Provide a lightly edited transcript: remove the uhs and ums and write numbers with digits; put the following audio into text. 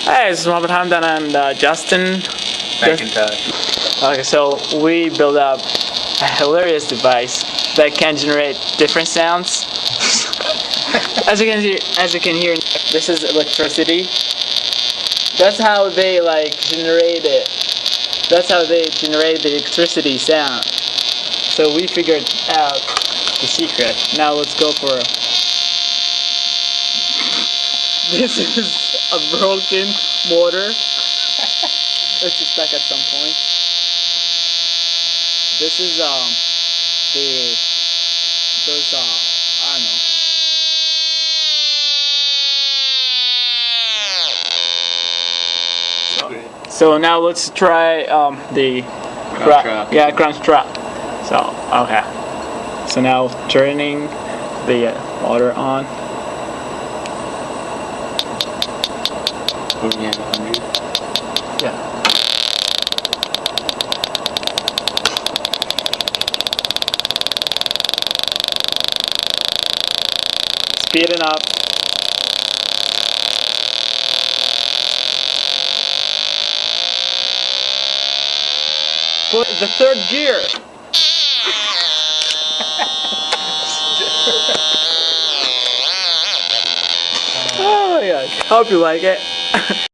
Hey, it's Robert Hamdan and Justin. Macintosh. Okay, so we built up a hilarious device that can generate different sounds. as you can hear, this is electricity. That's how they generate it. That's how they generate the electricity sound. So we figured out the secret. Now let's go for it. This is a broken motor. Let's just back at some point. This is I don't know. So now let's try the crunch trap. So okay. So now turning the motor on. Putting in 100. Yeah. Speeding up. Put the third gear. Oh my god. Hope you like it.